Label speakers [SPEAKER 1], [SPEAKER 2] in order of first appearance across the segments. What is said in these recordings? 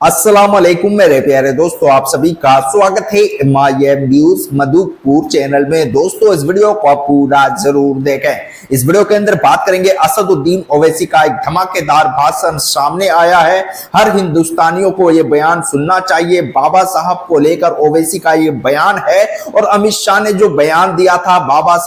[SPEAKER 1] अस्सलाम वालेकुम मेरे प्यारे दोस्तों, आप सभी का स्वागत है MIM न्यूज मधुपुर चैनल में। दोस्तों, इस वीडियो को आप पूरा जरूर देखें। इस वीडियो के अंदर बात करेंगे असदुद्दीन ओवैसी का एक धमाकेदार भाषण सामने आया है। हर हिंदुस्तानियों को यह बयान सुनना चाहिए। बाबा साहब को लेकर ओवैसी का ये बयान है और अमित शाह ने जो बयान दिया था बाबा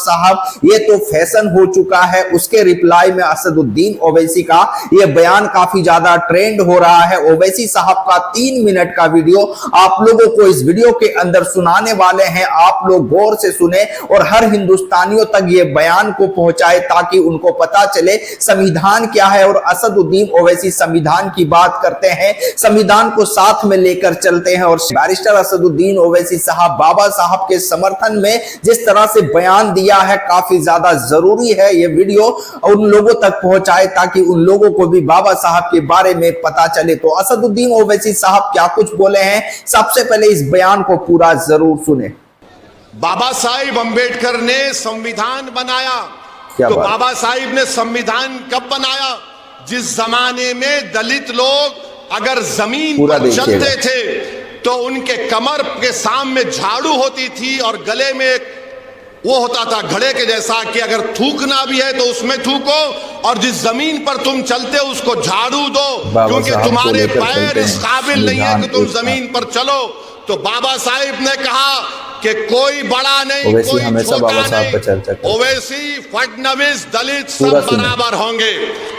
[SPEAKER 1] साहब ये तो फैशन हो चुका है। उसके रिप्लाई में असदुद्दीन ओवैसी का यह बयान काफी ज्यादा ट्रेंड हो रहा है। ओवैसी साहब का 3 मिनट का वीडियो आप लोगों को इस वीडियो के अंदर सुनाने वाले हैं। आप लोग गौर से सुने और हर हिंदुस्तानियों तक ये बयान को पहुंचाए ताकि उनको पता चले संविधान क्या है। और असदुद्दीन ओवैसी संविधान की बात करते हैं, संविधान को साथ में लेकर चलते हैं। और बैरिस्टर असदुद्दीन ओवैसी साहब बाबा साहब के समर्थन में जिस तरह से बयान दिया है, काफी ज्यादा जरूरी है ये वीडियो उन लोगों तक पहुंचाए ताकि उन लोगों को भी बाबा साहब के बारे में पता चले। तो असदुद्दीन ओवैसी साहब क्या कुछ बोले हैं, सबसे पहले इस बयान को पूरा जरूर सुने।
[SPEAKER 2] बाबा साहिब अंबेडकर ने संविधान बनाया, तो बाबा साहिब ने संविधान कब बनाया? जिस जमाने में दलित लोग अगर जमीन पर चलते थे तो उनके कमर के सामने झाड़ू होती थी और गले में एक वो होता था घड़े के जैसा कि अगर थूकना भी है तो उसमें थूको और जिस जमीन पर तुम चलते हो उसको झाड़ू दो, क्योंकि तुम्हारे पैर इस काबिल नहीं है कि तुम जमीन पर चलो। तो बाबा साहिब ने कहा कि कोई बड़ा नहीं, कोई छोटा नहीं, ओवैसी फडणवीस दलित सब बराबर होंगे।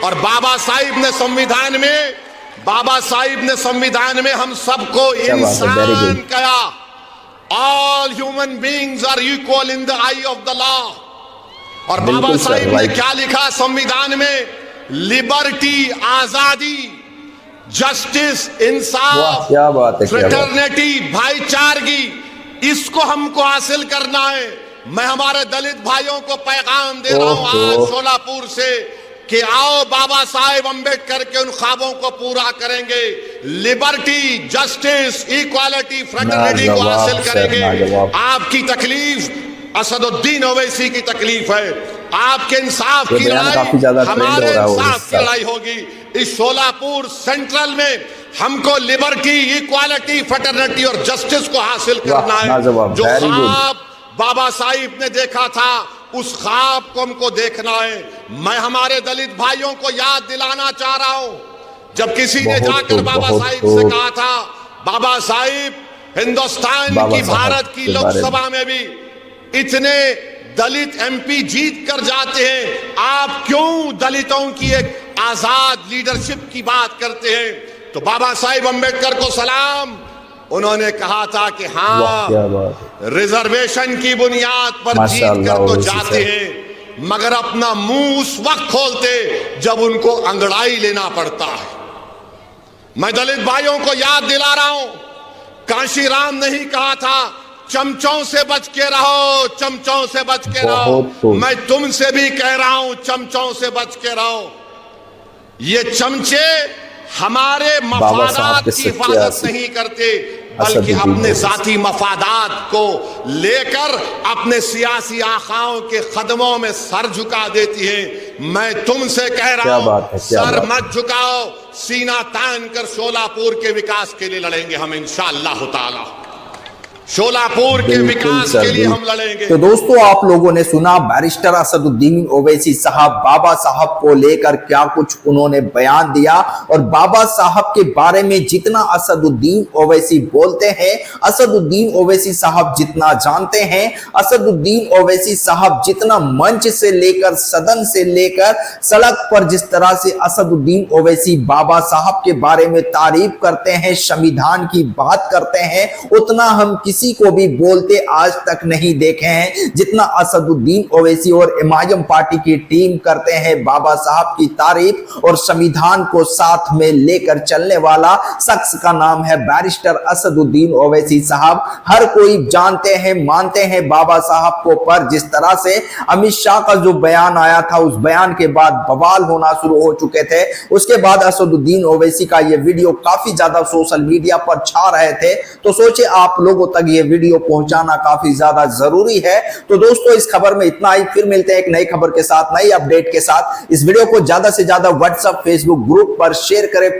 [SPEAKER 2] और बाबा साहिब ने संविधान में हम सबको इंसान कहा। All human beings are equal in the eye of the law। और बाबा साहिब ने क्या लिखा संविधान में? लिबर्टी, आजादी, जस्टिस, इंसाफ, फ्रेटर्निटी, भाईचारगी, इसको हमको हासिल करना है। मैं हमारे दलित भाइयों को पैगाम दे रहा हूं आज सोलापुर से कि आओ बाबा साहेब अंबेडकर के उन ख्वाबों को पूरा करेंगे। लिबर्टी, जस्टिस, इक्वालिटी, फ्रेटर्निटी को हासिल करेंगे। आपकी तकलीफ असदुद्दीन ओवैसी की तकलीफ है, आपके इंसाफ की लड़ाई हमारे इंसाफ की लड़ाई होगी। इस सोलापुर सेंट्रल में हमको लिबर्टी, इक्वालिटी, फ्रेटर्निटी और जस्टिस को हासिल करना है। जो ख्वाब बाबा साहिब ने देखा था उस ख्वाब को हमको देखना है। मैं हमारे दलित भाइयों को याद दिलाना चाह रहा हूं, जब किसी ने जाकर बाबा साहिब से कहा था, बाबा साहिब हिंदुस्तान की, भारत की लोकसभा में भी इतने दलित MP जीत कर जाते हैं, आप क्यों दलितों की एक आजाद लीडरशिप की बात करते हैं? तो बाबा साहिब अंबेडकर को सलाम, उन्होंने कहा था कि हाँ, रिजर्वेशन की बुनियाद पर जीत कर तो जाते हैं, मगर अपना मुंह उस वक्त खोलते जब उनको अंगड़ाई लेना पड़ता है। मैं दलित भाइयों को याद दिला रहा हूं, कांशीराम नहीं कहा था चमचों से बच के रहो, चमचों से बच के रहो। मैं तुमसे भी कह रहा हूं चमचों से बच के रहो। ये चमचे हमारे मफादात की हिफाजत नहीं करते, बल्कि अपने जाती मफादात को लेकर अपने सियासी आखाओं के कदमों में सर झुका देती है। मैं तुमसे कह रहा हूं सर मत झुकाओ, सीना तान कर सोलापुर के विकास के लिए लड़ेंगे हम इंशाअल्लाह ताला। सोलापुर के विकास के लिए हम लड़ेंगे।
[SPEAKER 1] तो दोस्तों, आप लोगों ने सुना बैरिस्टर असदुद्दीन ओवैसी साहब बाबा साहब को लेकर क्या कुछ उन्होंने बयान दिया। और बाबा साहब के बारे में जितना असदुद्दीन ओवैसी बोलते हैं, असदुद्दीन ओवैसी साहब जितना जानते हैं, असदुद्दीन ओवैसी साहब जितना मंच से लेकर सदन से लेकर सड़क पर जिस तरह से असदुद्दीन ओवैसी बाबा साहब के बारे में तारीफ करते हैं, संविधान की बात करते हैं, उतना हम किसी को भी बोलते आज तक नहीं देखे हैं जितना असदुद्दीन ओवैसी और MIM पार्टी की टीम करते हैं बाबा साहब की तारीफ। और संविधान को साथ में लेकर चलने वाला शख्स का नाम है बैरिस्टर असदुद्दीन ओवैसी साहब। हर कोई जानते हैं, मानते हैं बाबा साहब को, पर जिस तरह से अमित शाह का जो बयान आया था उस बयान के बाद बवाल होना शुरू हो चुके थे। उसके बाद असदुद्दीन ओवैसी का यह वीडियो काफी ज्यादा सोशल मीडिया पर छा रहे थे। तो सोचे आप लोगों तक ये वीडियो पहुंचाना काफी ज्यादा जरूरी है। तो दोस्तों, इस खबर में इतना ही, फिर मिलते हैं एक नई खबर के साथ, नई अपडेट के साथ। इस वीडियो को ज्यादा से ज्यादा व्हाट्सएप, फेसबुक ग्रुप पर शेयर करें।